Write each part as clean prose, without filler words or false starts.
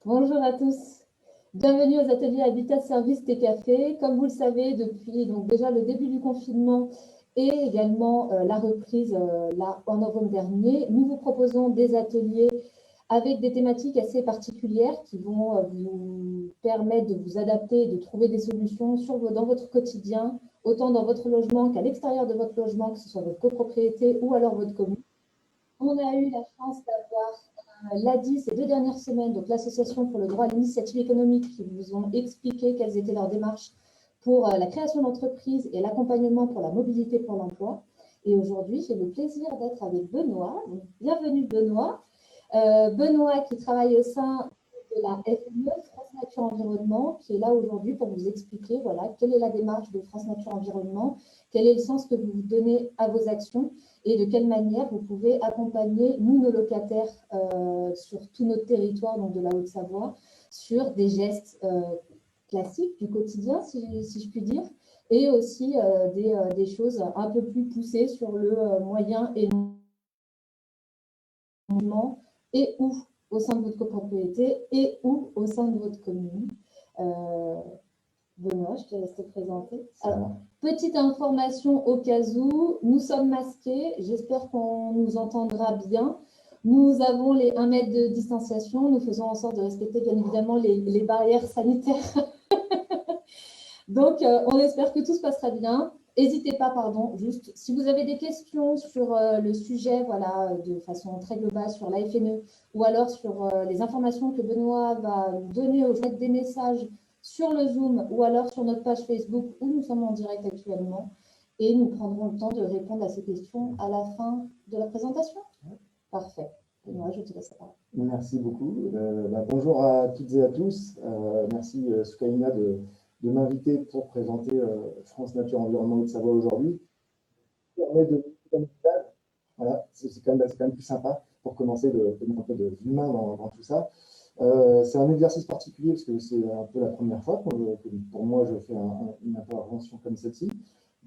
Bonjour à tous. Bienvenue aux ateliers Habitat Service TCAFé. Comme vous le savez, depuis donc déjà le début du confinement et également la reprise là en novembre dernier, nous vous proposons des ateliers avec des thématiques assez particulières qui vont vous permettre de vous adapter et de trouver des solutions dans votre quotidien, autant dans votre logement qu'à l'extérieur de votre logement, que ce soit votre copropriété ou alors votre commune. On a eu la chance d'avoir l'ADI ces 2 dernières semaines, donc l'Association pour le droit à l'initiative économique, qui vous ont expliqué quelles étaient leurs démarches pour la création d'entreprises et l'accompagnement pour la mobilité pour l'emploi. Et aujourd'hui, j'ai le plaisir d'être avec Benoît. Donc, bienvenue Benoît. Benoît qui travaille au sein de la FNE, France Nature Environnement, qui est là aujourd'hui pour vous expliquer voilà, quelle est la démarche de France Nature Environnement, quel est le sens que vous donnez à vos actions et de quelle manière vous pouvez accompagner, nous, nos locataires, sur tout notre territoire, donc de la Haute-Savoie, sur des gestes classiques du quotidien, si je puis dire, et aussi des choses un peu plus poussées sur le moyen et long et ou au sein de votre copropriété et ou au sein de votre commune. Benoît, je te laisse te présenter. Alors, petite information au cas où, nous sommes masqués, j'espère qu'on nous entendra bien. Nous avons les 1 mètre de distanciation, nous faisons en sorte de respecter bien évidemment les barrières sanitaires. Donc, on espère que tout se passera bien. N'hésitez pas, juste si vous avez des questions sur le sujet, voilà, de façon très globale sur la FNE, ou alors sur les informations que Benoît va nous donner, ou mettre des messages sur le Zoom, ou alors sur notre page Facebook, où nous sommes en direct actuellement, et nous prendrons le temps de répondre à ces questions à la fin de la présentation. Parfait. Benoît, je te laisse la parole. Merci beaucoup. Bonjour à toutes et à tous. Merci Soukaina de m'inviter pour présenter France Nature Environnement Haute-Savoie aujourd'hui. Voilà, c'est quand même plus sympa pour commencer de mettre un peu d'humain dans tout ça. C'est un exercice particulier parce que c'est un peu la première fois que pour moi je fais une intervention comme celle-ci.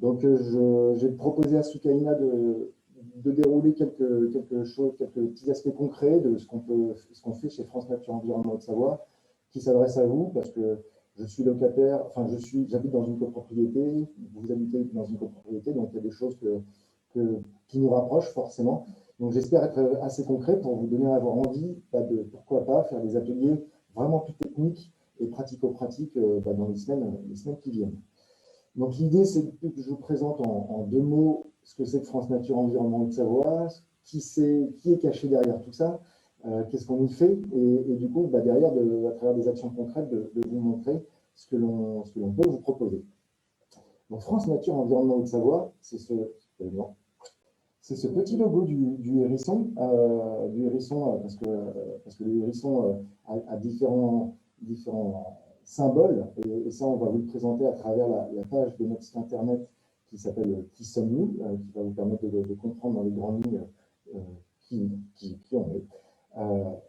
Donc j'ai proposé à Soukaina de dérouler quelques petits aspects concrets de ce qu'on fait chez France Nature Environnement Haute-Savoie, qui s'adresse à vous parce que je suis locataire, enfin j'habite dans une copropriété, vous habitez dans une copropriété, donc il y a des choses qui nous rapprochent forcément. Donc j'espère être assez concret pour vous donner à avoir envie de pourquoi pas faire des ateliers vraiment plus techniques et pratico-pratiques dans les semaines qui viennent. Donc l'idée, c'est que je vous présente en 2 mots ce que c'est que France Nature Environnement Haute-Savoie, qui est caché derrière tout ça, qu'est-ce qu'on y fait, et du coup, derrière, à travers des actions concrètes, de vous montrer ce que l'on peut vous proposer. Donc France Nature Environnement Haute-Savoie, c'est ce petit logo du hérisson, parce que le hérisson a différents symboles, et ça, on va vous le présenter à travers la page de notre site internet qui s'appelle Qui sommes-nous, qui va vous permettre de comprendre dans les grandes lignes qui on est.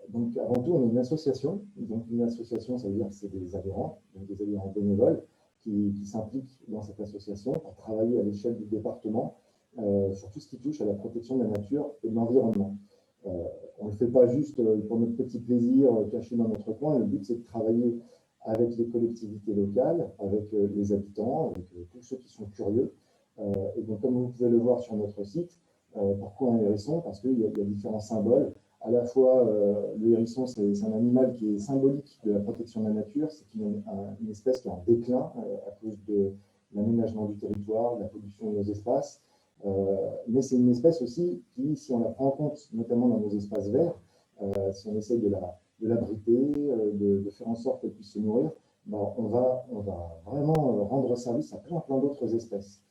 Donc, avant tout, on est une association. Donc, une association, ça veut dire que c'est des adhérents, donc des adhérents bénévoles qui s'impliquent dans cette association pour travailler à l'échelle du département sur tout ce qui touche à la protection de la nature et de l'environnement. On ne le fait pas juste pour notre petit plaisir caché dans notre coin. Le but, c'est de travailler avec les collectivités locales, avec les habitants, avec tous ceux qui sont curieux. Et donc, comme vous pouvez le voir sur notre site, pourquoi un hérisson? Parce qu'il y a différents symboles. À la fois, le hérisson, c'est un animal qui est symbolique de la protection de la nature. C'est une espèce qui est en déclin à cause de l'aménagement du territoire, de la pollution de nos espaces. Mais c'est une espèce aussi qui, si on la prend en compte, notamment dans nos espaces verts, si on essaye de l'abriter, de faire en sorte qu'elle puisse se nourrir, on va vraiment rendre service à plein d'autres espèces.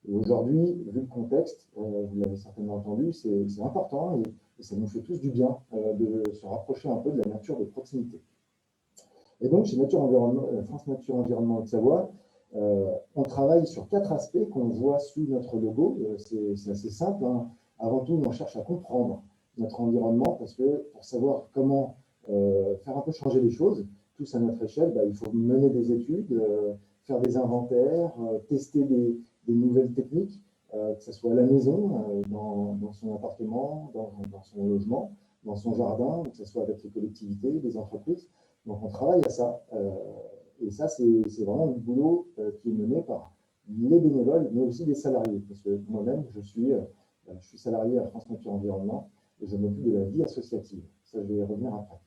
Et aujourd'hui, vu le contexte, vous l'avez certainement entendu, c'est important et ça nous fait tous du bien de se rapprocher un peu de la nature de proximité. Et donc, chez France Nature Environnement Haute-Savoie, on travaille sur 4 aspects qu'on voit sous notre logo. C'est assez simple, hein. Avant tout, on cherche à comprendre notre environnement parce que pour savoir comment faire un peu changer les choses, tous à notre échelle, il faut mener des études, faire des inventaires, tester des nouvelles techniques, que ce soit à la maison, dans son appartement, dans son logement, dans son jardin, que ce soit avec les collectivités, les entreprises. Donc on travaille à ça. Et ça, c'est vraiment le boulot qui est mené par les bénévoles, mais aussi les salariés. Parce que moi-même, je suis salarié à France Nature Environnement et je m'occupe de la vie associative. Ça, je vais y revenir après.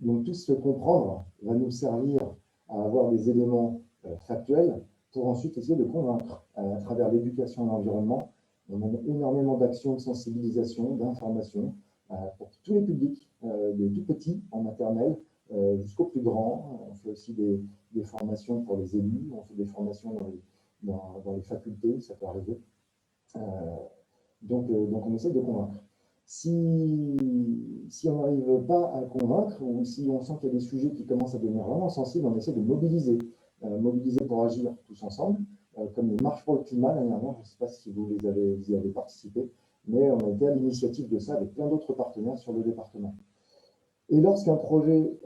Donc tout se comprendre va nous servir à avoir des éléments factuels pour ensuite essayer de convaincre à travers l'éducation à l'environnement. On a énormément d'actions de sensibilisation, d'information pour tous les publics, des tout petits en maternelle jusqu'aux plus grands. On fait aussi des formations pour les élus, on fait des formations dans les facultés, ça peut arriver. Donc on essaie de convaincre. Si on n'arrive pas à convaincre, ou si on sent qu'il y a des sujets qui commencent à devenir vraiment sensibles, on essaie de mobiliser, mobiliser pour agir tous ensemble, comme les marches pour le climat l'année dernière, je ne sais pas si vous y avez participé, mais on a été à l'initiative de ça avec plein d'autres partenaires sur le département. Et lorsqu'un projet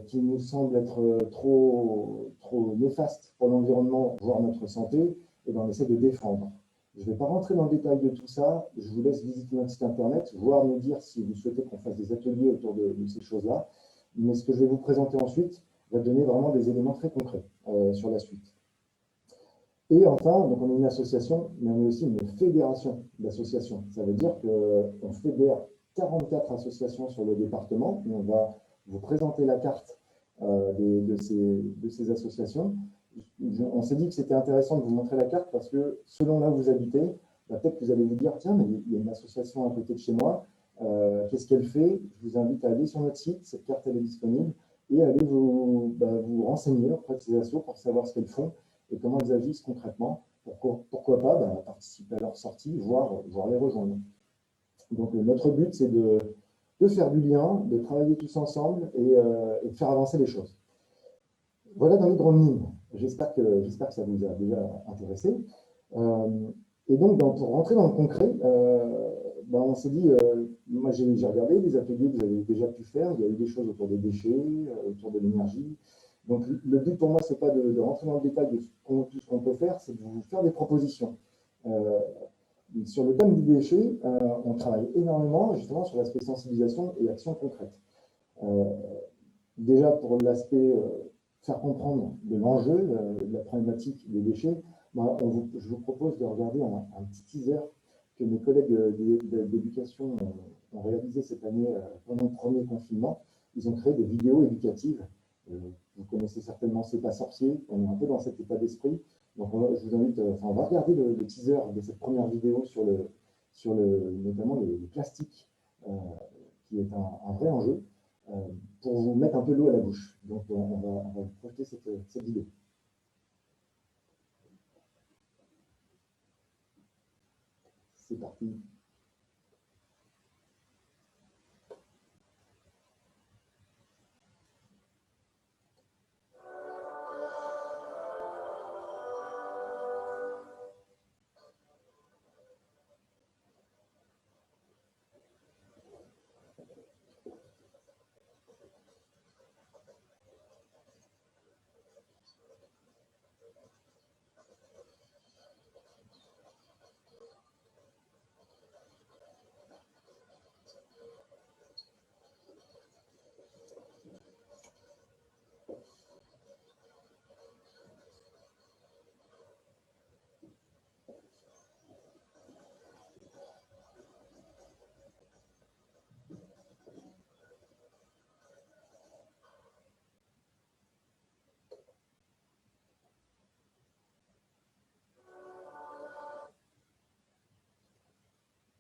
qui nous semble être trop néfaste pour l'environnement, voire notre santé, eh bien, on essaie de défendre. Je ne vais pas rentrer dans le détail de tout ça, je vous laisse visiter notre site internet, voire me dire si vous souhaitez qu'on fasse des ateliers autour de ces choses-là. Mais ce que je vais vous présenter ensuite va donner vraiment des éléments très concrets sur la suite. Et enfin, donc on est une association, mais on est aussi une fédération d'associations. Ça veut dire qu'on fédère 44 associations sur le département, et on va vous présenter la carte de ces associations. On s'est dit que c'était intéressant de vous montrer la carte parce que selon là où vous habitez, peut-être que vous allez vous dire, tiens, mais il y a une association à côté de chez moi, qu'est-ce qu'elle fait? Je vous invite à aller sur notre site, cette carte elle est disponible, et allez vous renseigner auprès de ces associations pour savoir ce qu'elles font et comment elles agissent concrètement. Pourquoi pas participer à leur sortie, voire les rejoindre. Donc notre but, c'est de faire du lien, de travailler tous ensemble et de faire avancer les choses. Voilà dans les grandes lignes. J'espère que ça vous a déjà intéressé. Et donc, pour rentrer dans le concret, on s'est dit, moi j'ai regardé les ateliers que vous avez déjà pu faire, il y a eu des choses autour des déchets, autour de l'énergie. Donc le but pour moi, ce n'est pas de rentrer dans le détail de tout ce qu'on peut faire, c'est de vous faire des propositions. Sur le thème du déchet, on travaille énormément justement sur l'aspect sensibilisation et action concrète. Déjà pour l'aspect faire comprendre de l'enjeu, de la problématique des déchets, je vous propose de regarder un petit teaser que mes collègues d'éducation ont réalisé cette année pendant le premier confinement. Ils ont créé des vidéos éducatives. Vous connaissez certainement C'est pas sorcier, on est un peu dans cet état d'esprit. Donc je vous invite, on va regarder le teaser de cette première vidéo sur notamment les plastiques, qui est un vrai enjeu, pour vous mettre un peu l'eau à la bouche. Donc on va vous projeter cette vidéo. C'est parti.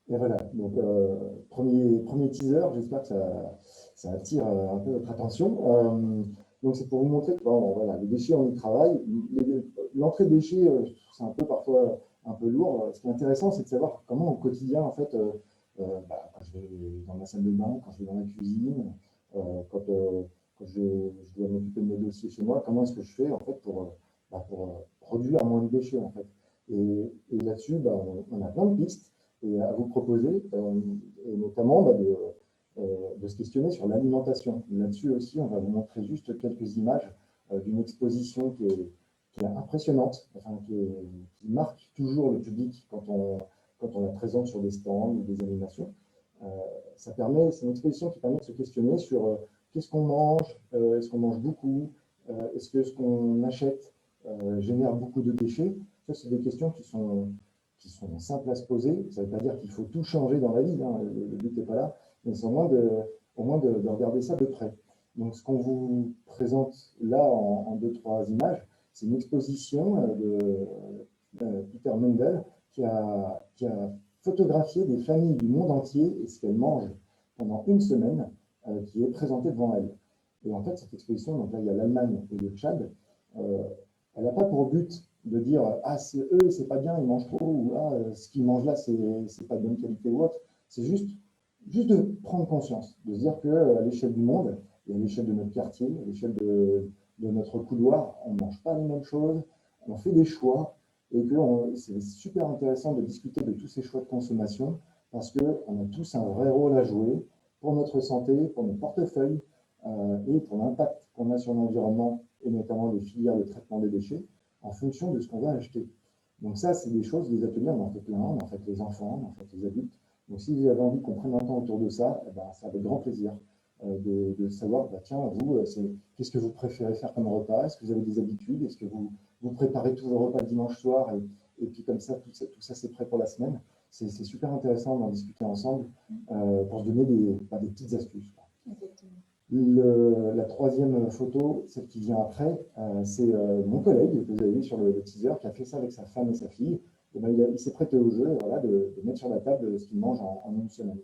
Et voilà, donc premier teaser, j'espère que ça attire un peu votre attention. Donc c'est pour vous montrer que voilà, les déchets, on y travaille. L'entrée de déchets, c'est un peu parfois un peu lourd. Ce qui est intéressant, c'est de savoir comment au quotidien, en fait, quand je vais dans ma salle de bain, quand je vais dans la cuisine, quand je dois m'occuper de mes dossiers chez moi, comment est-ce que je fais en fait pour produire moins de déchets en fait. Et là-dessus, on a plein de pistes et à vous proposer, et notamment de se questionner sur l'alimentation. Là-dessus aussi, on va vous montrer juste quelques images d'une exposition qui est impressionnante, enfin, qui marque toujours le public quand on la présente sur des stands ou des animations. C'est une exposition qui permet de se questionner sur qu'est-ce qu'on mange, est-ce qu'on mange beaucoup, est-ce que ce qu'on achète génère beaucoup de déchets. Ça, c'est des questions qui sont simples à se poser. Ça ne veut pas dire qu'il faut tout changer dans la vie, hein, le but n'est pas là, mais c'est au moins de regarder ça de près. Donc, ce qu'on vous présente là en deux, trois images, c'est une exposition de Peter Mendel qui a photographié des familles du monde entier et ce qu'elles mangent pendant une semaine, qui est présentée devant elles. Et en fait, cette exposition, donc là, il y a l'Allemagne et le Tchad, elle n'a pas pour but de dire ah, c'est eux, c'est pas bien, ils mangent trop, ou ah, ce qu'ils mangent là, c'est pas de bonne qualité ou autre. C'est juste de prendre conscience, de se dire qu'à l'échelle du monde, et à l'échelle de notre quartier, à l'échelle de notre couloir, on ne mange pas les mêmes choses, on fait des choix, et que c'est super intéressant de discuter de tous ces choix de consommation, parce qu'on a tous un vrai rôle à jouer pour notre santé, pour notre portefeuille, et pour l'impact qu'on a sur l'environnement, et notamment les filières de traitement des déchets, en fonction de ce qu'on va acheter. Donc ça, c'est des choses, des ateliers, on en fait plein, on en fait les enfants, on en fait les adultes. Donc si vous avez envie qu'on prenne un temps autour de ça, eh ben, c'est avec grand plaisir de savoir, bah, tiens, vous, qu'est-ce que vous préférez faire comme repas? Est-ce que vous avez des habitudes? Est-ce que vous préparez tous vos repas le dimanche soir et puis comme ça, tout ça c'est prêt pour la semaine? C'est super intéressant d'en discuter ensemble pour se donner des petites astuces. La troisième photo, celle qui vient après, c'est mon collègue que vous avez vu sur le teaser qui a fait ça avec sa femme et sa fille. Et ben, il s'est prêté au jeu voilà, de mettre sur la table ce qu'il mange en une semaine.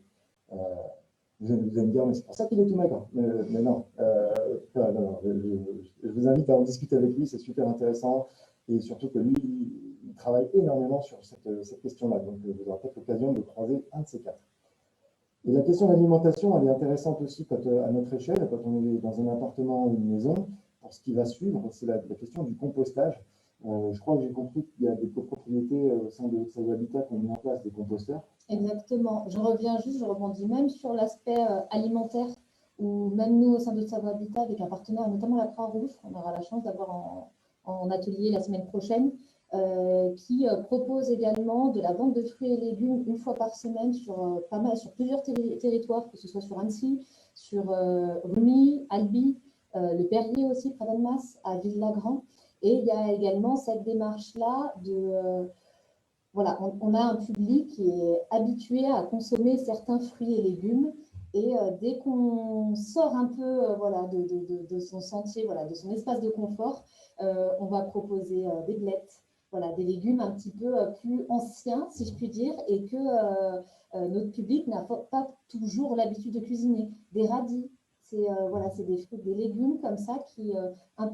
Vous allez me dire, mais c'est pour ça qu'il est tout maigre. Mais non, non, je vous invite à en discuter avec lui, c'est super intéressant. Et surtout que lui, il travaille énormément sur cette question-là. Donc vous aurez peut-être l'occasion de croiser un de ces quatre. Et la question de l'alimentation, elle est intéressante aussi quand, à notre échelle, quand on est dans un appartement ou une maison. Pour ce qui va suivre, c'est la question du compostage. Je crois que j'ai compris qu'il y a des copropriétés au sein de Haute-Savoie Habitat qui ont mis en place des composteurs. Exactement. Je rebondis même sur l'aspect alimentaire, où même nous, au sein de Haute-Savoie Habitat, avec un partenaire, notamment la Croix-Rouge, on aura la chance d'avoir en atelier la semaine prochaine, qui propose également de la vente de fruits et légumes une fois par semaine sur plusieurs territoires, que ce soit sur Annecy, sur Rumi, Albi, le Perrier aussi, près d'Annemasse, à Ville-Lagrand. Et il y a également cette démarche-là de voilà, on a un public qui est habitué à consommer certains fruits et légumes. Et dès qu'on sort un peu voilà, de son sentier, voilà, de son espace de confort, on va proposer des blettes, voilà, des légumes un petit peu plus anciens, si je puis dire, et que notre public n'a pas toujours l'habitude de cuisiner. Des radis, c'est voilà, des fruits, des légumes comme ça qui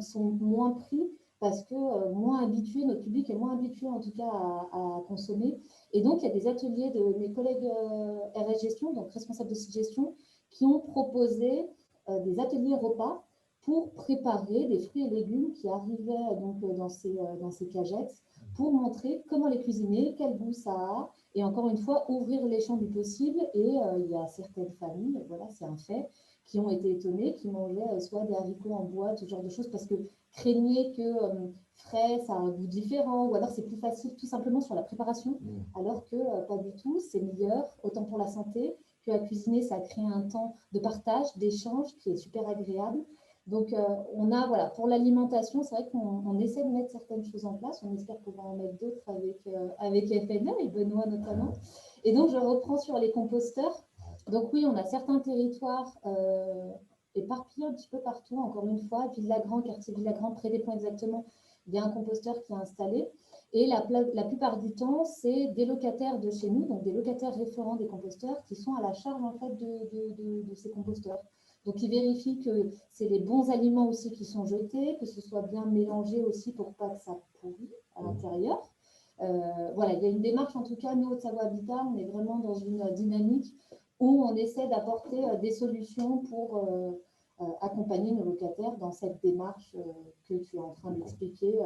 sont moins pris parce que moins habitué, notre public est moins habitué en tout cas à consommer. Et donc, il y a des ateliers de mes collègues RS Gestion, donc responsables de site gestion, qui ont proposé des ateliers repas pour préparer des fruits et légumes qui arrivaient donc dans ces cagettes pour montrer comment les cuisiner, quel goût ça a, et encore une fois, ouvrir les champs du possible. Et il y a certaines familles, voilà, c'est un fait, qui ont été étonnées, qui mangeaient soit des haricots en boîte, ce genre de choses, parce que craignaient que frais, ça a un goût différent, ou alors c'est plus facile tout simplement sur la préparation, alors que pas du tout, c'est meilleur, autant pour la santé, que à cuisiner, ça crée un temps de partage, d'échange qui est super agréable. Donc, on a, voilà, pour l'alimentation, c'est vrai qu'on essaie de mettre certaines choses en place. On espère pouvoir en mettre d'autres avec FNE et Benoît notamment. Et donc, je reprends sur les composteurs. Donc, oui, on a certains territoires éparpillés un petit peu partout. Encore une fois, Ville-Lagrand, quartier Ville-Lagrand, près des ponts exactement, il y a un composteur qui est installé. Et la plupart du temps, c'est des locataires de chez nous, donc des locataires référents des composteurs qui sont à la charge en fait de ces composteurs. Donc, ils vérifient que c'est les bons aliments aussi qui sont jetés, que ce soit bien mélangé aussi pour pas que ça pourrit à l'intérieur. Voilà, il y a une démarche, en tout cas, nous, Haute-Savoie Habitat, on est vraiment dans une dynamique où on essaie d'apporter des solutions pour accompagner nos locataires dans cette démarche que tu es en train d'expliquer.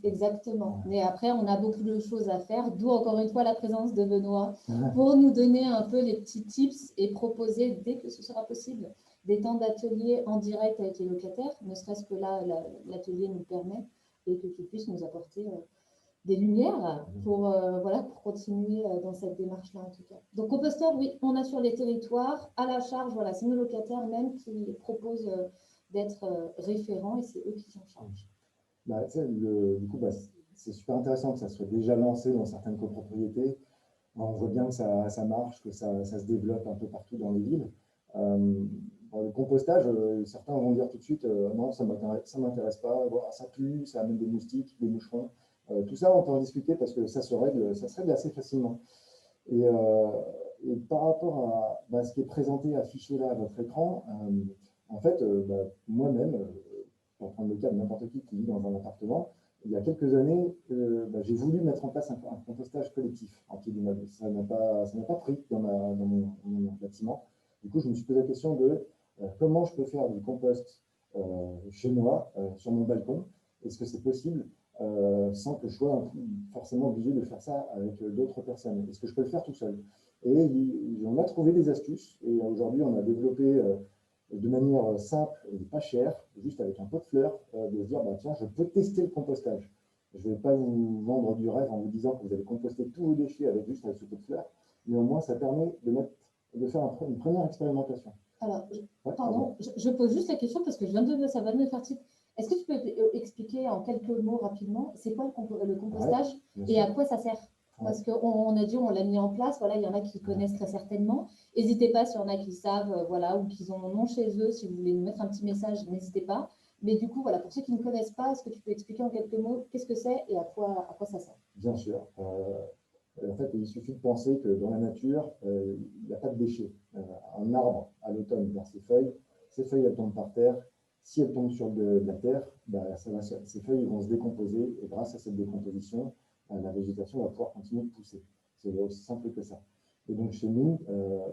Exactement. Mais après, on a beaucoup de choses à faire, d'où encore une fois la présence de Benoît pour nous donner un peu les petits tips et proposer, dès que ce sera possible, des temps d'atelier en direct avec les locataires, ne serait-ce que là, l'atelier nous le permet, et que tu puisses nous apporter des lumières pour, voilà, pour continuer dans cette démarche-là en tout cas. Donc composteur, oui, on a sur les territoires, à la charge, voilà, c'est nos locataires même qui proposent d'être référents et c'est eux qui s'en chargent. Bah, du coup, bah, c'est super intéressant que ça soit déjà lancé dans certaines copropriétés. On voit bien que ça marche, que ça se développe un peu partout dans les villes. Bon, le compostage, certains vont dire tout de suite non, ça ne m'intéresse pas, voilà, ça pue, ça amène des moustiques, des moucherons. Tout ça, on peut en discuter parce que ça se règle assez facilement. Et par rapport à bah, ce qui est présenté, affiché là à votre écran, en fait, bah, moi-même, pour prendre le cas de n'importe qui vit dans un appartement, il y a quelques années, bah, j'ai voulu mettre en place un compostage collectif en pied d'immeuble. Ça n'a pas pris dans mon bâtiment. Du coup, je me suis posé la question de comment je peux faire du compost chez moi, sur mon balcon. Est-ce que c'est possible sans que je sois forcément obligé de faire ça avec d'autres personnes? Est-ce que je peux le faire tout seul? Et on a trouvé des astuces. Et aujourd'hui, on a développé de manière simple et pas chère, juste avec un pot de fleurs, de se dire, bah, tiens, je peux tester le compostage. Je ne vais pas vous vendre du rêve en vous disant que vous allez composter tous vos déchets avec juste avec ce pot de fleurs, mais au moins ça permet de faire une première expérimentation. Alors, pardon, je pose juste la question parce que ça va de me faire titre. Est-ce que tu peux expliquer en quelques mots rapidement, c'est quoi le compostage et à quoi ça sert? Parce qu'on a dit, on l'a mis en place, voilà, il y en a qui connaissent très certainement. N'hésitez pas s'il y en a qui savent, voilà, ou qui en ont chez eux, si vous voulez nous mettre un petit message, n'hésitez pas. Mais du coup, voilà, pour ceux qui ne connaissent pas, est-ce que tu peux expliquer en quelques mots qu'est-ce que c'est et à quoi ça sert? Bien sûr. En fait, il suffit de penser que dans la nature, il n'y a pas de déchets. Un arbre, à l'automne, perd ses feuilles, elles tombent par terre. Si elles tombent sur de la terre, bah, ces feuilles vont se décomposer et grâce à cette décomposition, la végétation va pouvoir continuer de pousser. C'est aussi simple que ça. Et donc chez nous,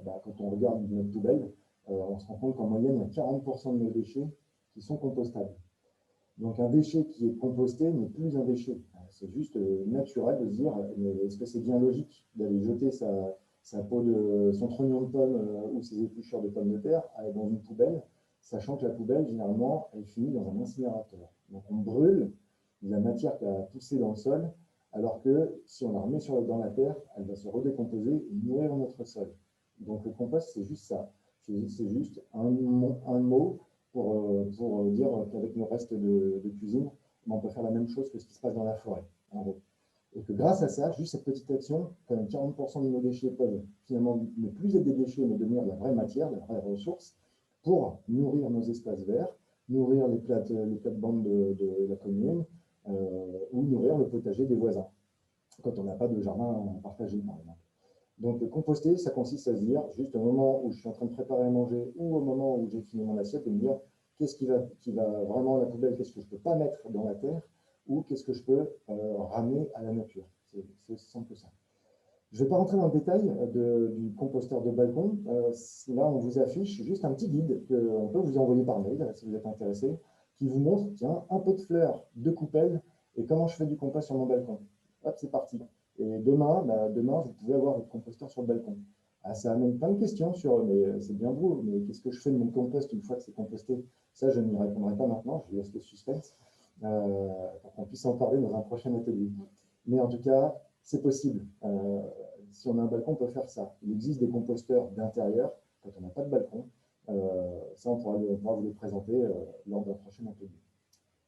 bah, quand on regarde notre poubelle, on se rend compte qu'en moyenne, il y a 40% de nos déchets qui sont compostables. Donc un déchet qui est composté n'est plus un déchet. C'est juste naturel de se dire, est-ce que c'est bien logique d'aller jeter son trognon de pomme ou ses épluchures de pommes de terre dans une poubelle, sachant que la poubelle, généralement, elle finit dans un incinérateur. Donc on brûle de la matière qui a poussé dans le sol, alors que si on la remet dans la terre, elle va se redécomposer et nourrir notre sol. Donc le compost, c'est juste ça. C'est juste un mot pour dire qu'avec nos restes de cuisine, on peut faire la même chose que ce qui se passe dans la forêt, en gros. Et que grâce à ça, juste cette petite action, quand même 40% de nos déchets peuvent finalement ne plus être des déchets, mais devenir de la vraie matière, de la vraie ressource, pour nourrir nos espaces verts, nourrir les plates-bandes de la commune, ou nourrir le potager des voisins, quand on n'a pas de jardin partagé, par exemple. Donc, composter, ça consiste à se dire, juste au moment où je suis en train de préparer à manger ou au moment où j'ai fini mon assiette, de me dire qu'est-ce qui va vraiment à la poubelle, qu'est-ce que je ne peux pas mettre dans la terre ou qu'est-ce que je peux ramener à la nature. C'est aussi simple que ça. Je ne vais pas rentrer dans le détail du composteur de balcon. Là, on vous affiche juste un petit guide qu'on peut vous envoyer par mail si vous êtes intéressé, qui vous montre, tiens, un pot de fleurs, 2 coupelles et comment je fais du compost sur mon balcon. Hop, c'est parti. Et demain, vous pouvez avoir votre composteur sur le balcon. Ah, ça amène plein de questions sur, mais c'est bien beau, mais qu'est-ce que je fais de mon compost une fois que c'est composté? Ça, je n'y répondrai pas maintenant, je laisse le suspense, pour qu'on puisse en parler dans un prochain atelier. Mais en tout cas, c'est possible. Si on a un balcon, on peut faire ça. Il existe des composteurs d'intérieur quand on n'a pas de balcon. Ça, on pourra vous les présenter lors d'un prochain atelier.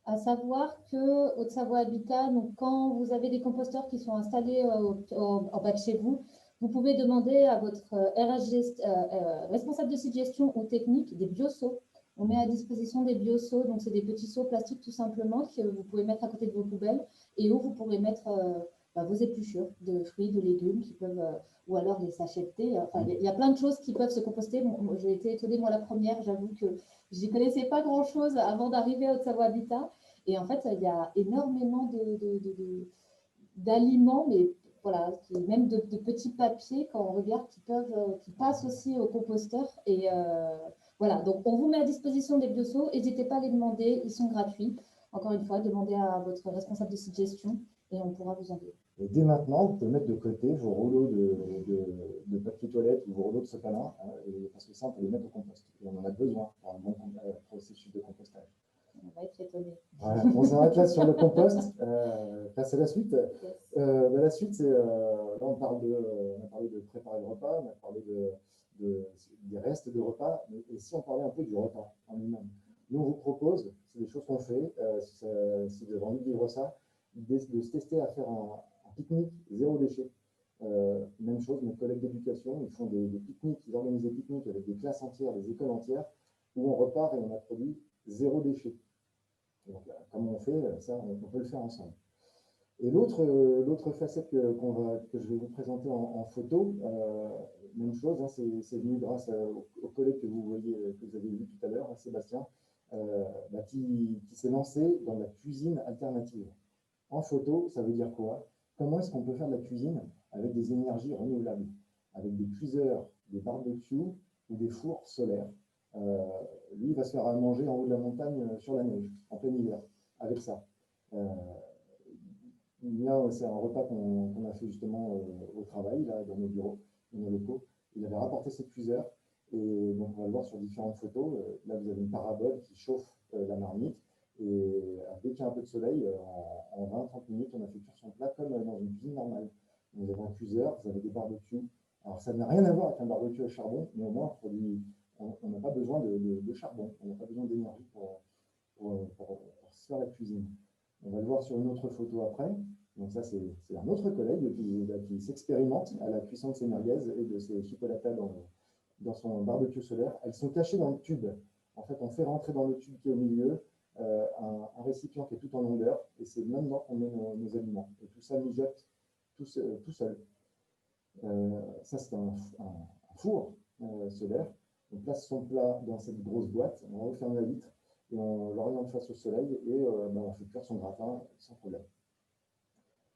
À savoir que Haute-Savoie Habitat, donc quand vous avez des composteurs qui sont installés en bas de chez vous, vous pouvez demander à votre responsable de site gestion ou technique des bioseaux. On met à disposition des bioseaux, donc c'est des petits seaux plastiques tout simplement que vous pouvez mettre à côté de vos poubelles et où vous pourrez mettre vos épluchures de fruits, de légumes qui peuvent, ou alors les sachets de thé. Enfin, il y a plein de choses qui peuvent se composter. Bon, j'ai été étonnée, moi, la première, j'avoue que je n'y connaissais pas grand-chose avant d'arriver à Haute-Savoie Habitat. Et en fait, il y a énormément d'aliments, mais voilà, même de petits papiers, quand on regarde, qui passent aussi au composteur. Et voilà, donc on vous met à disposition des bioseaux. N'hésitez pas à les demander, ils sont gratuits. Encore une fois, demandez à votre responsable de site gestion et on pourra vous en aider. Et dès maintenant, vous pouvez mettre de côté vos rouleaux de papier toilette ou vos rouleaux de sopalin, parce que ça, on peut les mettre au compost. Et on en a besoin pour un bon processus de compostage. On va être étonné. Voilà, on s'arrête là sur le compost. Passe à la suite. Yes. La suite, c'est là on parle on a parlé de préparer le repas, on a parlé des restes de repas, et si on parlait un peu du repas en lui-même. Nous, on vous propose, c'est des choses qu'on fait, si vous avez envie de vivre ça, de se tester à faire un pique-nique zéro déchet. Même chose, mes collègues d'éducation, ils font des pique-niques, ils organisent des pique-niques avec des classes entières, des écoles entières, où on repart et on a produit zéro déchet. Donc, comment on fait ça, on peut le faire ensemble. Et l'autre facette que je vais vous présenter en photo, même chose, hein, c'est venu grâce au collègue que vous avez vu tout à l'heure, hein, Sébastien, qui s'est lancé dans la cuisine alternative. En photo, ça veut dire quoi? Comment est-ce qu'on peut faire de la cuisine avec des énergies renouvelables, avec des cuiseurs, des barbecues ou des fours solaires? Lui, il va se faire à manger en haut de la montagne sur la neige, en plein hiver, avec ça. Là, c'est un repas qu'on a fait justement au travail, là, dans nos bureaux, dans nos locaux. Il avait rapporté ses cuiseurs, et donc on va le voir sur différentes photos. Là, vous avez une parabole qui chauffe la marmite, et dès qu'il y a un peu de soleil, en 20-30 minutes, on a fait cuire son plat comme dans une cuisine normale. Vous avez un cuiseur, vous avez des barbecues. Alors, ça n'a rien à voir avec un barbecue à charbon, mais au moins, on n'a pas besoin de charbon, on n'a pas besoin d'énergie pour se faire la cuisine. On va le voir sur une autre photo après. Donc ça, c'est un autre collègue qui s'expérimente à la cuisson de ses merguez et de ses chipolatas dans son barbecue solaire. Elles sont cachées dans le tube. En fait, on fait rentrer dans le tube qui est au milieu un récipient qui est tout en longueur, et c'est là-dedans qu'on met nos aliments. Et tout ça mijote tout seul. Ça, c'est un four solaire. On place son plat dans cette grosse boîte, on referme la vitre, et on l'oriente face au soleil, et on fait cuire son gratin sans problème.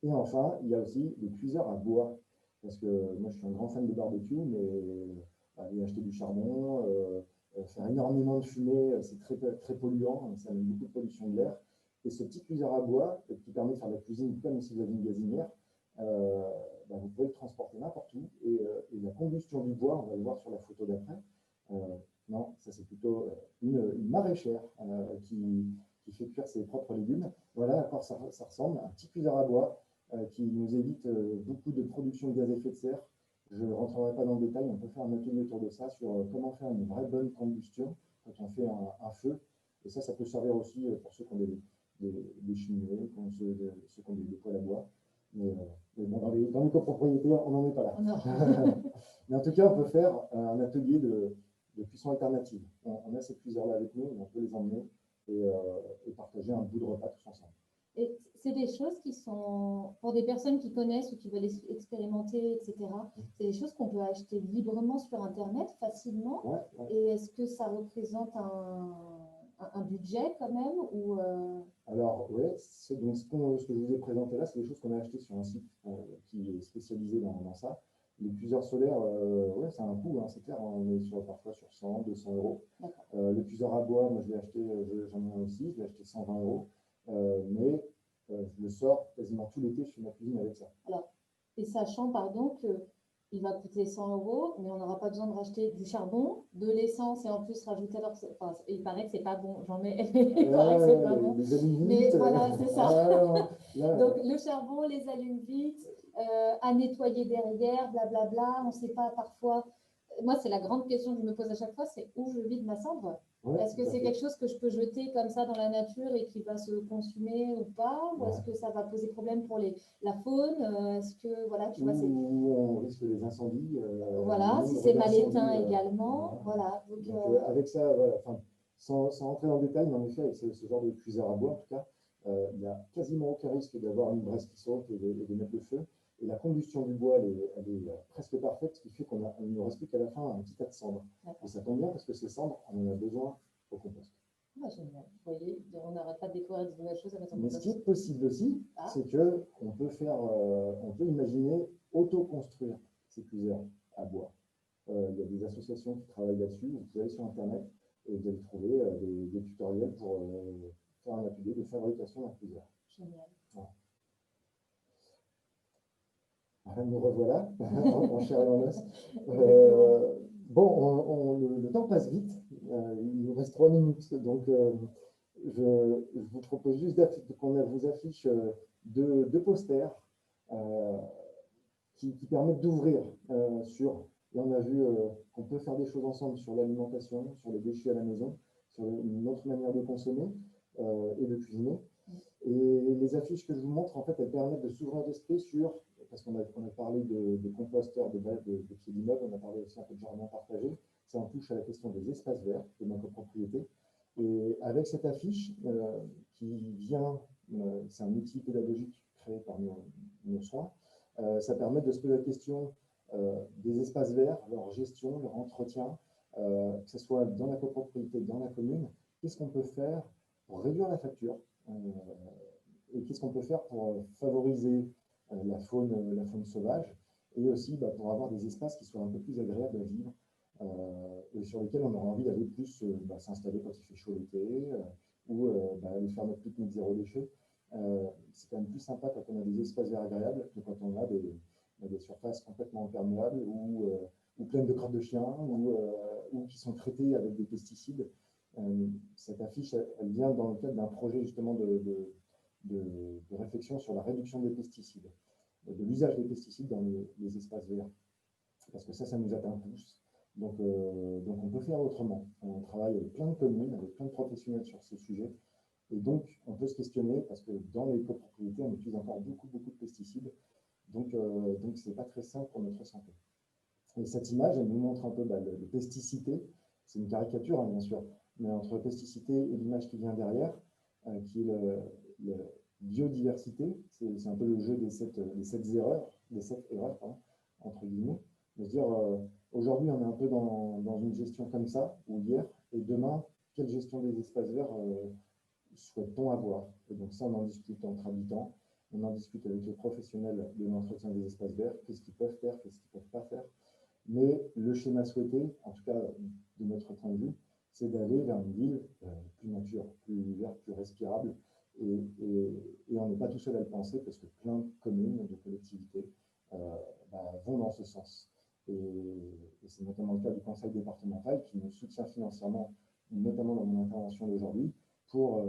Et enfin, il y a aussi les cuiseurs à bois, parce que moi je suis un grand fan de barbecue, mais aller acheter du charbon, faire énormément de fumée, c'est très polluant, ça met beaucoup de pollution de l'air. Et ce petit cuiseur à bois, qui permet de faire de la cuisine comme si vous aviez une gazinière, vous pouvez le transporter n'importe où, et la combustion du bois, on va le voir sur la photo d'après, non, ça c'est plutôt une maraîchère qui fait cuire ses propres légumes. Voilà à quoi ça ressemble, un petit cuiseur à bois qui nous évite beaucoup de production de gaz à effet de serre. Je ne rentrerai pas dans le détail, on peut faire un atelier autour de ça sur comment faire une vraie bonne combustion quand on fait un feu. Et ça peut servir aussi pour ceux qui ont des cheminées, ceux qui ont des poêles à bois. Mais bon, dans les copropriétés, on n'en est pas là. Mais en tout cas, on peut faire un atelier de cuisson alternative. On a ces cuiseurs-là avec nous, on peut les emmener et partager un bout de repas tous ensemble. Et c'est des choses qui sont, pour des personnes qui connaissent ou qui veulent expérimenter, etc., c'est des choses qu'on peut acheter librement sur Internet facilement. Ouais. Et est-ce que ça représente un budget quand même ou Alors, oui, donc ce que je vous ai présenté là, c'est des choses qu'on a achetées sur un site qui est spécialisé dans ça. Les cuiseurs solaires, ouais, c'est un coût, hein, c'est clair, on est parfois sur 100, 200 euros. Le cuiseur à bois, moi je l'ai acheté, j'en ai un aussi, je l'ai acheté 120 euros. Mais je le sors quasiment tout l'été, je fais ma cuisine avec ça. Alors, et sachant, pardon, qu'il va coûter 100 euros, mais on n'aura pas besoin de racheter du charbon, de l'essence et en plus rajouter. Alors, enfin, il paraît que c'est pas bon, j'en mets. Il paraît que c'est pas bon. Les allumes mais vite. voilà, c'est ça. Là, donc, le charbon, les allumes vite, à nettoyer derrière, blablabla. On ne sait pas parfois. Moi, c'est la grande question que je me pose à chaque fois, c'est où je vide ma cendre. ouais, est-ce que c'est quelque chose que je peux jeter comme ça dans la nature et qui va se consumer ou pas? Ou est-ce que ça va poser problème pour la faune? Est-ce que, voilà, tu vois, c'est... Où on risque des incendies. Voilà, si c'est mal éteint également. Voilà. Donc, avec ça, voilà, sans rentrer dans le détail, mais en effet, avec ce genre de cuiseur à bois, en tout cas, il n'y a quasiment aucun risque d'avoir une braise qui saute et de mettre le feu. Et la combustion du bois, elle est presque parfaite, ce qui fait qu'on ne reste plus qu'à la fin un petit tas de cendres. Et ça tombe bien parce que ces cendres, on en a besoin au compost. Ah, génial. Vous voyez, on n'arrête pas de découvrir de nouvelles choses à mettre en Mais compost. ce qui est possible aussi, c'est qu'on peut imaginer auto-construire ces cuiseurs à bois. Il y a des associations qui travaillent là-dessus. Vous pouvez aller sur Internet et vous allez trouver des tutoriels pour faire un atelier de fabrication d'un cuiseur. Génial. Voilà. Nous revoilà en chair et en os. Bon, le temps passe vite. Il nous reste 3 minutes. Donc, je vous propose juste qu'on vous affiche deux posters qui permettent d'ouvrir sur, et on a vu qu'on peut faire des choses ensemble sur l'alimentation, sur les déchets à la maison, sur une autre manière de consommer et de cuisiner. Et les affiches que je vous montre, en fait, elles permettent de s'ouvrir l'esprit sur, parce qu'on a parlé de composteurs, de pieds d'immeuble, on a parlé aussi un peu de jardin partagé, ça en touche à la question des espaces verts, de ma copropriété. Et avec cette affiche qui vient, c'est un outil pédagogique créé par nos soins, ça permet de se poser la question des espaces verts, leur gestion, leur entretien, que ce soit dans la copropriété, dans la commune. Qu'est-ce qu'on peut faire pour réduire la facture et qu'est-ce qu'on peut faire pour favoriser la faune sauvage et aussi pour avoir des espaces qui soient un peu plus agréables à vivre et sur lesquels on aura envie d'aller plus s'installer quand il fait chaud l'été ou aller faire notre pique-nique zéro déchet. C'est quand même plus sympa quand on a des espaces verts agréables que quand on a des surfaces complètement imperméables ou pleines de crottes de chiens ou qui sont traitées avec des pesticides. Cette affiche, elle vient dans le cadre d'un projet justement de réflexion sur la réduction des pesticides, de l'usage des pesticides dans les espaces verts. Parce que ça nous atteint tous. Donc on peut faire autrement. On travaille avec plein de communes, avec plein de professionnels sur ce sujet. Et donc, on peut se questionner parce que dans les copropriétés, on utilise encore beaucoup de pesticides. Donc ce n'est pas très simple pour notre santé. Et cette image, elle nous montre un peu le pesticité. C'est une caricature, hein, bien sûr, mais entre pesticité et l'image qui vient derrière, qui est la biodiversité, c'est un peu le jeu des sept erreurs, pardon, entre guillemets. De se dire, aujourd'hui, on est un peu dans une gestion comme ça, ou hier, et demain, quelle gestion des espaces verts souhaite-t-on avoir? Et donc ça, on en discute entre habitants, on en discute avec les professionnels de l'entretien des espaces verts, qu'est-ce qu'ils peuvent faire, qu'est-ce qu'ils ne peuvent pas faire. Mais le schéma souhaité, en tout cas de notre point de vue, c'est d'aller vers une ville plus nature, plus verte, plus respirable. Et on n'est pas tout seul à le penser parce que plein de communes, de collectivités vont dans ce sens. Et c'est notamment le cas du conseil départemental qui nous soutient financièrement, notamment dans mon intervention d'aujourd'hui, pour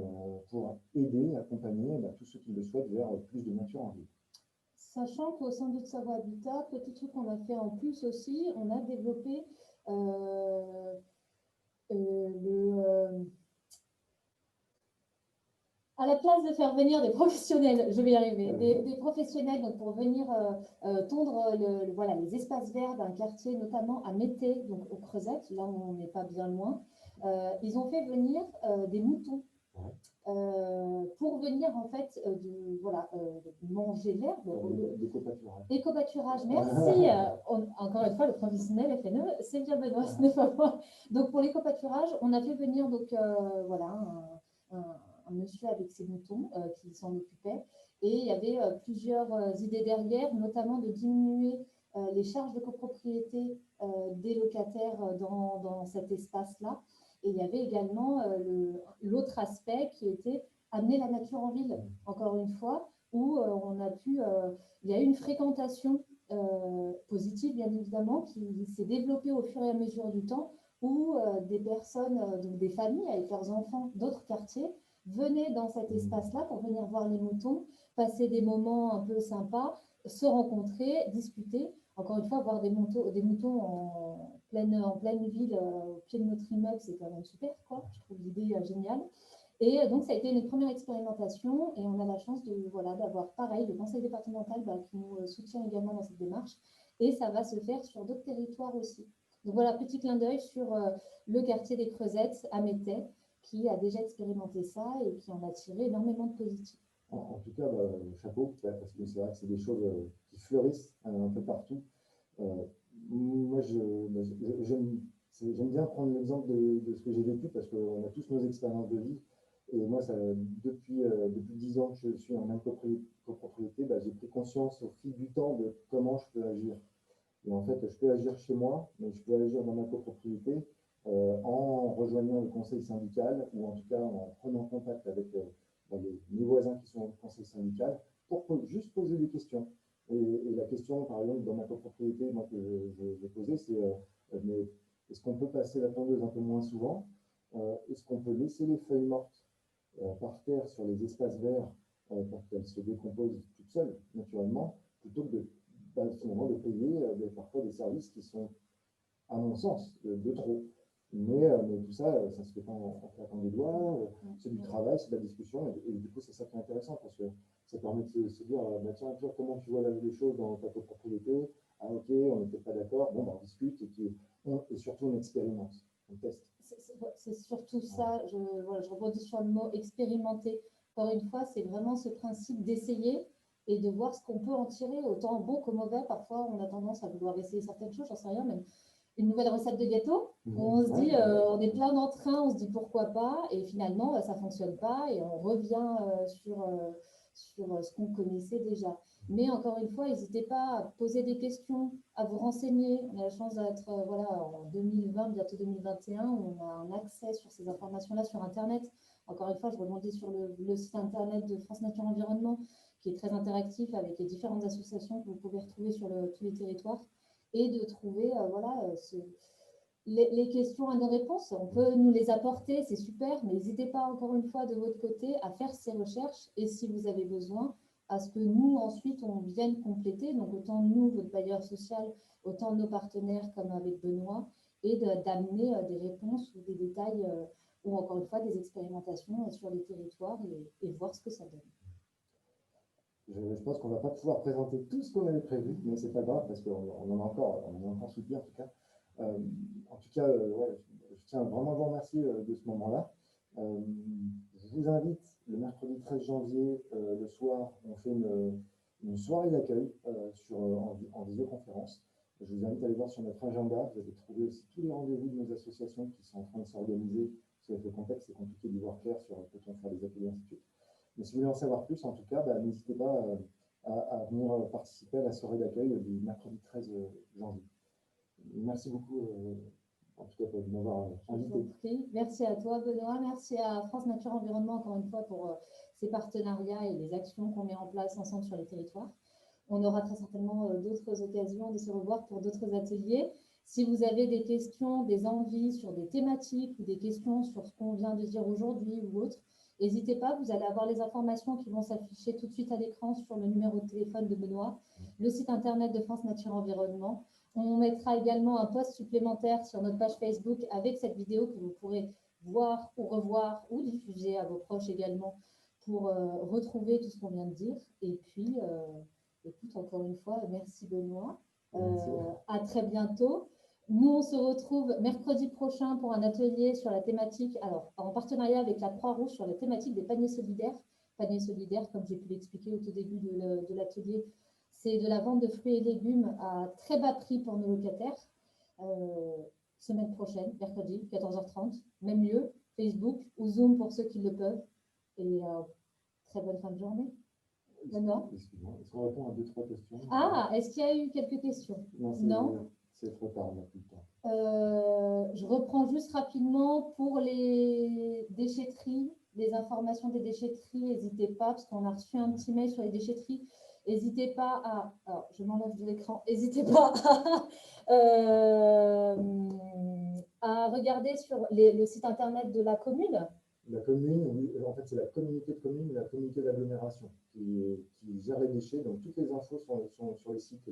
aider, accompagner tous ceux qui le souhaitent vers plus de nature en ville. Sachant qu'au sein de Savoie Habitat, petit truc qu'on a fait en plus aussi, on a développé à la place de faire venir des professionnels, je vais y arriver, des professionnels donc pour venir tondre voilà, les espaces verts d'un quartier, notamment à Mété, donc aux Creusettes, là où on n'est pas bien loin, ils ont fait venir des moutons. Pour venir en fait manger l'herbe. Éco-pâturage, merci. Encore une fois, le professionnel FNE, c'est bien Benoît, ce n'est pas moi. Donc pour l'éco-pâturage, on a fait venir donc, un monsieur avec ses moutons qui s'en occupait. Et il y avait plusieurs idées derrière, notamment de diminuer les charges de copropriété des locataires dans cet espace-là. Et il y avait également l'autre aspect qui était amener la nature en ville, encore une fois, où on a pu, il y a eu une fréquentation positive, bien évidemment, qui s'est développée au fur et à mesure du temps, où des personnes, donc des familles avec leurs enfants d'autres quartiers, venaient dans cet espace-là pour venir voir les moutons, passer des moments un peu sympas, se rencontrer, discuter. Encore une fois, voir des moutons en pleine ville, au pied de notre immeuble, c'est quand même super, quoi. Je trouve l'idée géniale. Et donc, ça a été une première expérimentation et on a la chance d'avoir pareil le conseil départemental qui nous soutient également dans cette démarche. Et ça va se faire sur d'autres territoires aussi. Donc voilà, petit clin d'œil sur le quartier des Creusettes à Métais, qui a déjà expérimenté ça et qui en a tiré énormément de positifs. En tout cas, chapeau, parce que c'est vrai que c'est des choses qui fleurissent un peu partout. Moi, j'aime bien prendre l'exemple de ce que j'ai vécu parce qu'on a tous nos expériences de vie. Et moi, depuis 10 ans que je suis en même copropriété, j'ai pris conscience au fil du temps de comment je peux agir. Et en fait, je peux agir chez moi, mais je peux agir dans ma copropriété en rejoignant le conseil syndical ou en tout cas en prenant contact avec mes voisins qui sont au conseil syndical pour juste poser des questions. Et la question, par exemple, dans ma copropriété, moi, que je posais, c'est mais est-ce qu'on peut passer la tondeuse un peu moins souvent? Est-ce qu'on peut laisser les feuilles mortes par terre sur les espaces verts pour qu'elles se décomposent toutes seules, naturellement, plutôt que finalement de payer parfois des services qui sont, à mon sens, de trop. Mais tout ça, ça se fait pas en claquant des doigts, c'est du travail, c'est de la discussion, et du coup, c'est ça qui est intéressant, parce que ça permet de se dire, bah, tiens, toi, comment tu vois les choses dans ta copropriété? Ah, ok, on n'est peut-être pas d'accord, bon, bah, on discute, et surtout, on expérimente, on teste. C'est surtout ça, voilà, je rebondis sur le mot expérimenter. Encore une fois, c'est vraiment ce principe d'essayer et de voir ce qu'on peut en tirer, autant bon que mauvais. Parfois, on a tendance à vouloir essayer certaines choses, j'en sais rien, même une nouvelle recette de gâteau. On se dit, on est plein d'entrain, on se dit pourquoi pas, et finalement, ça ne fonctionne pas, et on revient sur ce qu'on connaissait déjà. Mais encore une fois, n'hésitez pas à poser des questions, à vous renseigner. On a la chance d'être voilà, en 2020, bientôt 2021, on a un accès sur ces informations-là sur Internet. Encore une fois, je rebondis sur le site Internet de France Nature Environnement, qui est très interactif avec les différentes associations que vous pouvez retrouver sur tous les territoires, et de trouver voilà, les questions et nos réponses. On peut nous les apporter, c'est super, mais n'hésitez pas encore une fois de votre côté à faire ces recherches, et si vous avez besoin, à ce que nous, ensuite, on vienne compléter, donc autant nous, votre bailleur social, autant nos partenaires comme avec Benoît, et d'amener des réponses ou des détails, ou encore une fois des expérimentations sur les territoires, et voir ce que ça donne. Je pense qu'on ne va pas pouvoir présenter tout ce qu'on avait prévu, mais c'est pas grave, parce qu'on en a encore soutenu en tout cas. Ouais, je tiens vraiment à vous remercier de ce moment-là. Je vous invite le mercredi 13 janvier, le soir, on fait une soirée d'accueil en visioconférence. Je vous invite à aller voir sur notre agenda. Vous allez trouver aussi tous les rendez-vous de nos associations qui sont en train de s'organiser. Parce qu'avec le contexte, c'est compliqué d'y voir clair sur peut-on faire des ateliers, ainsi de suite. Mais si vous voulez en savoir plus, en tout cas, bah, n'hésitez pas à venir participer à la soirée d'accueil du mercredi 13 janvier. Merci beaucoup, en tout cas, de m'avoir invité. Merci à toi, Benoît. Merci à France Nature Environnement, encore une fois, pour ces partenariats et les actions qu'on met en place ensemble sur les territoires. On aura très certainement d'autres occasions de se revoir pour d'autres ateliers. Si vous avez des questions, des envies sur des thématiques ou des questions sur ce qu'on vient de dire aujourd'hui ou autre, n'hésitez pas, vous allez avoir les informations qui vont s'afficher tout de suite à l'écran sur le numéro de téléphone de Benoît, le site internet de France Nature Environnement. On mettra également un post supplémentaire sur notre page Facebook avec cette vidéo que vous pourrez voir ou revoir ou diffuser à vos proches également pour retrouver tout ce qu'on vient de dire. Et puis, écoute, encore une fois, merci Benoît. À très bientôt. Nous, on se retrouve mercredi prochain pour un atelier sur la thématique, alors en partenariat avec la Croix-Rouge sur la thématique des paniers solidaires. Paniers solidaires, comme j'ai pu l'expliquer au tout début de l'atelier, c'est de la vente de fruits et légumes à très bas prix pour nos locataires. Semaine prochaine, mercredi, 14h30, même lieu, Facebook ou Zoom pour ceux qui le peuvent. Et très bonne fin de journée. Excuse-moi, est-ce qu'on répond à 2-3 questions? Ah, est-ce qu'il y a eu quelques questions? Non. C'est trop tard, on n'a plus le temps. Je reprends juste rapidement pour les déchetteries, les informations des déchetteries, n'hésitez pas, parce qu'on a reçu un petit mail sur les déchetteries. N'hésitez pas à, alors je m'enlève de l'écran, n'hésitez pas à regarder sur le site internet de la commune. La commune, oui, en fait, c'est la communauté de communes, la communauté d'agglomération qui gère les déchets. Donc, toutes les infos sont sur le site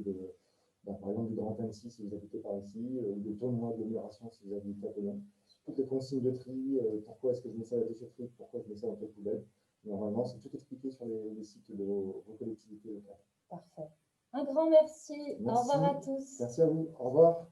par exemple, du Grand Annecy si vous habitez par ici, ou de Tournois agglomération si vous habitez à Toulon. Toutes les consignes de tri, pourquoi est-ce que je mets ça à la déchetterie, pourquoi je mets ça dans quelle poubelle. Normalement, c'est tout expliqué sur les sites de vos collectivités locales. Parfait. Un grand merci. Merci. Au revoir à tous. Merci à vous. Au revoir.